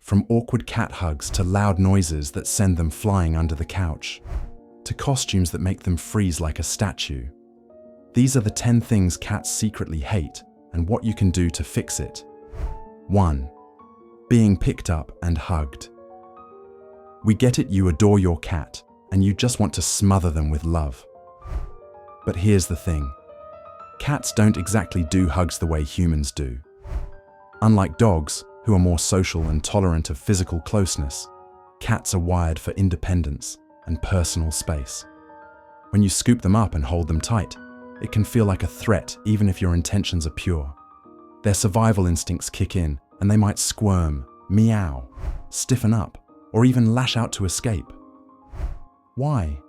From awkward cat hugs to loud noises that send them flying under the couch, to costumes that make them freeze like a statue. These are the 10 things cats secretly hate and what you can do to fix it. 1. Being picked up and hugged. We get it, you adore your cat and you just want to smother them with love. But here's the thing. Cats don't exactly do hugs the way humans do. Unlike dogs, who are more social and tolerant of physical closeness, cats are wired for independence and personal space. When you scoop them up and hold them tight, it can feel like a threat even if your intentions are pure. Their survival instincts kick in and they might squirm, meow, stiffen up, or even lash out to escape. Why?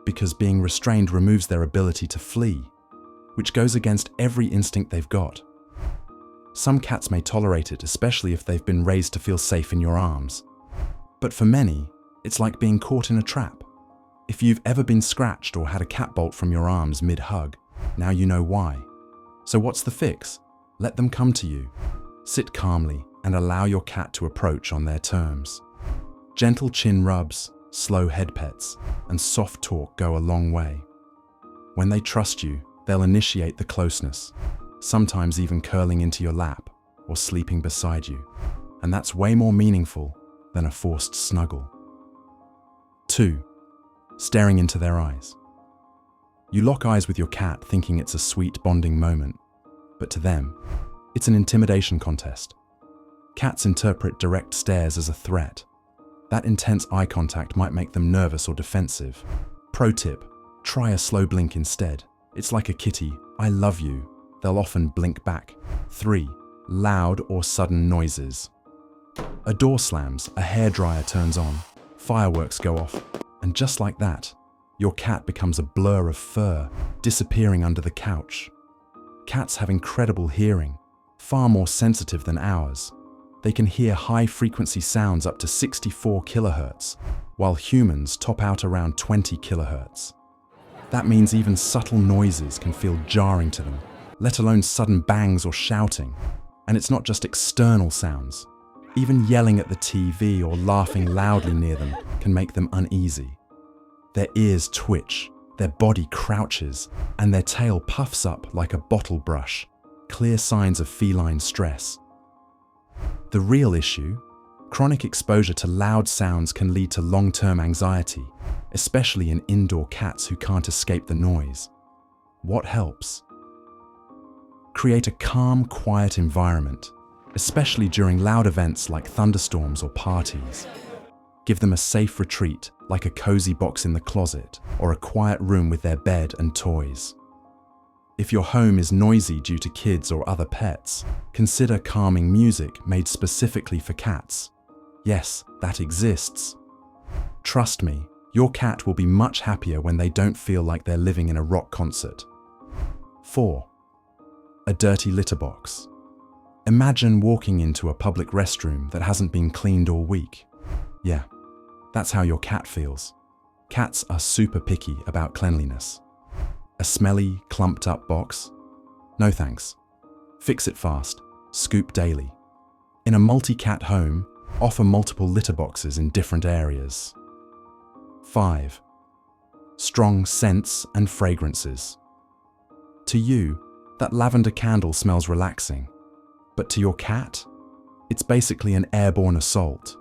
Because being restrained removes their ability to flee, which goes against every instinct they've got. Some cats may tolerate it, especially if they've been raised to feel safe in your arms. But for many, it's like being caught in a trap. If you've ever been scratched or had a cat bolt from your arms mid-hug, now you know why. So what's the fix? Let them come to you. Sit calmly and allow your cat to approach on their terms. Gentle chin rubs, slow head pets, and soft talk go a long way. When they trust you, they'll initiate the closeness, sometimes even curling into your lap or sleeping beside you, and that's way more meaningful than a forced snuggle. 2. Staring into their eyes. You lock eyes with your cat thinking it's a sweet bonding moment, but to them, it's an intimidation contest. Cats interpret direct stares as a threat. That intense eye contact might make them nervous or defensive. Pro tip, try a slow blink instead. It's like a kitty, I love you. They'll often blink back. 3. Loud or sudden noises. A door slams, a hairdryer turns on, fireworks go off, and just like that, your cat becomes a blur of fur, disappearing under the couch. Cats have incredible hearing, far more sensitive than ours. They can hear high-frequency sounds up to 64 kilohertz, while humans top out around 20 kilohertz. That means even subtle noises can feel jarring to them, let alone sudden bangs or shouting. And it's not just external sounds. Even yelling at the TV or laughing loudly near them can make them uneasy. Their ears twitch, their body crouches, and their tail puffs up like a bottle brush, clear signs of feline stress. The real issue, chronic exposure to loud sounds can lead to long-term anxiety, especially in indoor cats who can't escape the noise. What helps? Create a calm, quiet environment, especially during loud events like thunderstorms or parties. Give them a safe retreat, like a cozy box in the closet or a quiet room with their bed and toys. If your home is noisy due to kids or other pets, consider calming music made specifically for cats. Yes, that exists. Trust me, your cat will be much happier when they don't feel like they're living in a rock concert. 4. A dirty litter box. Imagine walking into a public restroom that hasn't been cleaned all week. Yeah, that's how your cat feels. Cats are super picky about cleanliness. A smelly, clumped-up box? No thanks. Fix it fast. Scoop daily. In a multi-cat home, offer multiple litter boxes in different areas. 5. Strong scents and fragrances. To you, that lavender candle smells relaxing. But to your cat, it's basically an airborne assault.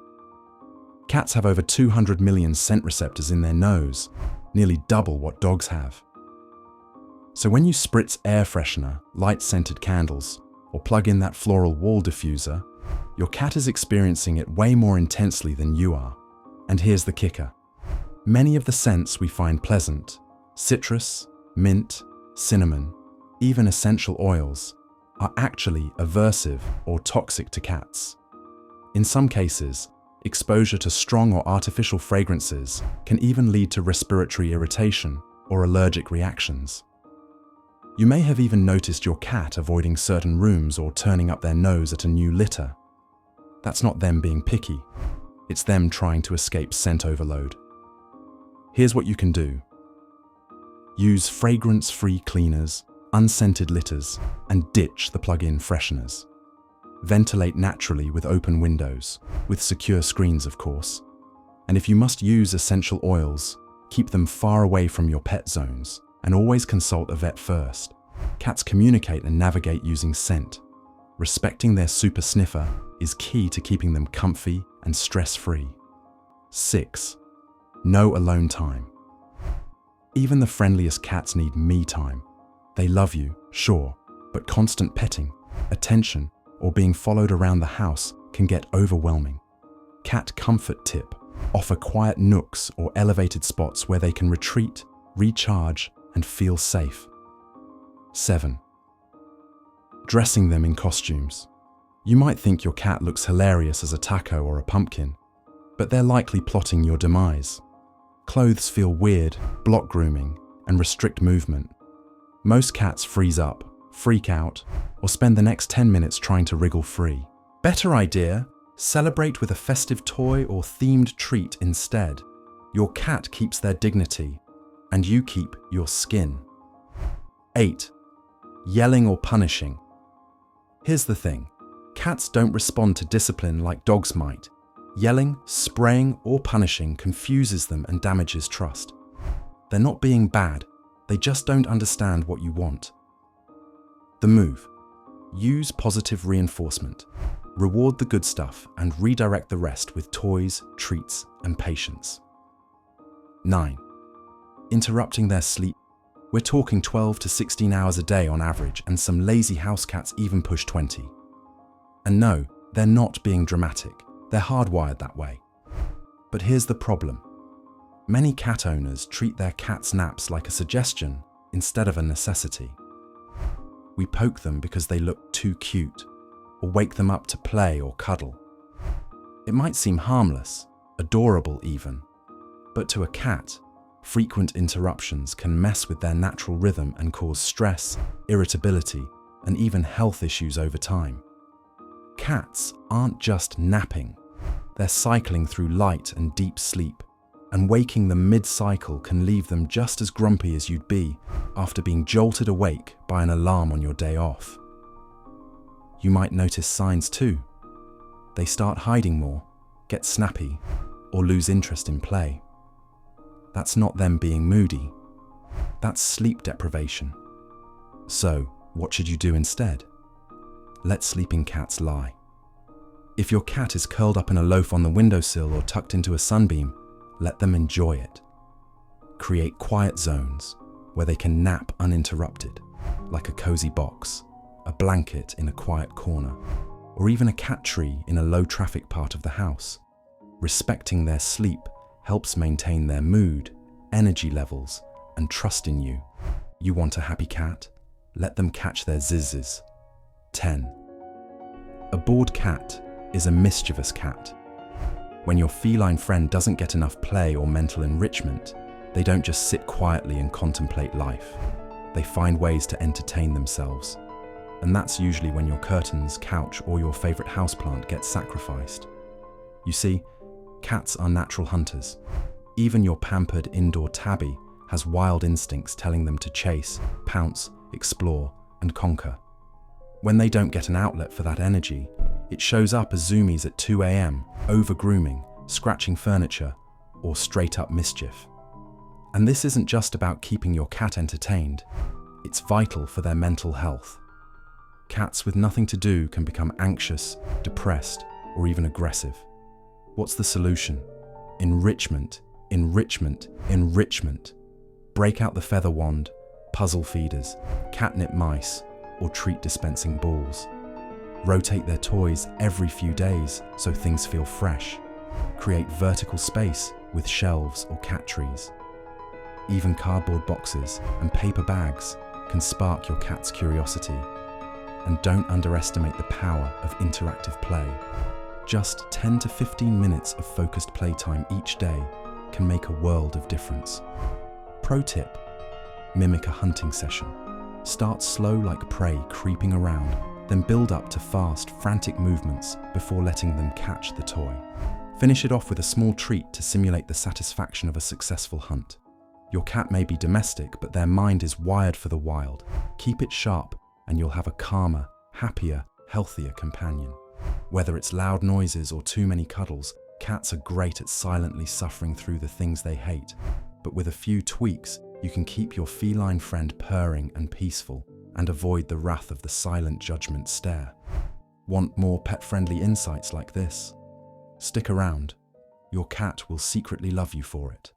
Cats have over 200 million scent receptors in their nose, nearly double what dogs have. So when you spritz air freshener, light-scented candles, or plug in that floral wall diffuser, your cat is experiencing it way more intensely than you are. And here's the kicker. Many of the scents we find pleasant, citrus, mint, cinnamon, even essential oils, are actually aversive or toxic to cats. In some cases, exposure to strong or artificial fragrances can even lead to respiratory irritation or allergic reactions. You may have even noticed your cat avoiding certain rooms or turning up their nose at a new litter. That's not them being picky, it's them trying to escape scent overload. Here's what you can do. Use fragrance-free cleaners, unscented litters, and ditch the plug-in fresheners. Ventilate naturally with open windows, with secure screens of course. And if you must use essential oils, keep them far away from your pet zones and always consult a vet first. Cats communicate and navigate using scent. Respecting their super sniffer is key to keeping them comfy and stress-free. 6. No alone time. Even the friendliest cats need me time. They love you, sure, but constant petting, attention, or being followed around the house can get overwhelming. Cat comfort tip: offer quiet nooks or elevated spots where they can retreat, recharge, and feel safe. 7. Dressing them in costumes. You might think your cat looks hilarious as a taco or a pumpkin, but they're likely plotting your demise. Clothes feel weird, block grooming, and restrict movement. Most cats freeze up, freak out, or spend the next 10 minutes trying to wriggle free. Better idea: celebrate with a festive toy or themed treat instead. Your cat keeps their dignity, and you keep your skin. 8. Yelling or punishing. Here's the thing: cats don't respond to discipline like dogs might. Yelling, spraying, or punishing confuses them and damages trust. They're not being bad, they just don't understand what you want. The move: use positive reinforcement. Reward the good stuff and redirect the rest with toys, treats, and patience. 9. Interrupting their sleep. We're talking 12 to 16 hours a day on average, and some lazy house cats even push 20. And no, they're not being dramatic. They're hardwired that way. But here's the problem. Many cat owners treat their cat's naps like a suggestion instead of a necessity. We poke them because they look too cute, or wake them up to play or cuddle. It might seem harmless, adorable even, but to a cat, frequent interruptions can mess with their natural rhythm and cause stress, irritability, and even health issues over time. Cats aren't just napping, they're cycling through light and deep sleep, and waking them mid-cycle can leave them just as grumpy as you'd be after being jolted awake by an alarm on your day off. You might notice signs too. They start hiding more, get snappy, or lose interest in play. That's not them being moody. That's sleep deprivation. So, what should you do instead? Let sleeping cats lie. If your cat is curled up in a loaf on the windowsill or tucked into a sunbeam, let them enjoy it. Create quiet zones where they can nap uninterrupted, like a cozy box, a blanket in a quiet corner, or even a cat tree in a low-traffic part of the house. Respecting their sleep helps maintain their mood, energy levels, and trust in you. You want a happy cat? Let them catch their zizzes. 10. A bored cat is a mischievous cat. When your feline friend doesn't get enough play or mental enrichment, they don't just sit quietly and contemplate life. They find ways to entertain themselves. And that's usually when your curtains, couch, or your favorite houseplant gets sacrificed. You see, cats are natural hunters. Even your pampered indoor tabby has wild instincts telling them to chase, pounce, explore, and conquer. When they don't get an outlet for that energy, it shows up as zoomies at 2 a.m, over-grooming, scratching furniture, or straight-up mischief. And this isn't just about keeping your cat entertained, it's vital for their mental health. Cats with nothing to do can become anxious, depressed, or even aggressive. What's the solution? Enrichment, enrichment, enrichment. Break out the feather wand, puzzle feeders, catnip mice, or treat dispensing balls. Rotate their toys every few days so things feel fresh. Create vertical space with shelves or cat trees. Even cardboard boxes and paper bags can spark your cat's curiosity. And don't underestimate the power of interactive play. Just 10 to 15 minutes of focused playtime each day can make a world of difference. Pro tip: mimic a hunting session. Start slow like prey creeping around, then build up to fast, frantic movements before letting them catch the toy. Finish it off with a small treat to simulate the satisfaction of a successful hunt. Your cat may be domestic, but their mind is wired for the wild. Keep it sharp, and you'll have a calmer, happier, healthier companion. Whether it's loud noises or too many cuddles, cats are great at silently suffering through the things they hate. But with a few tweaks, you can keep your feline friend purring and peaceful and avoid the wrath of the silent judgment stare. Want more pet-friendly insights like this? Stick around. Your cat will secretly love you for it.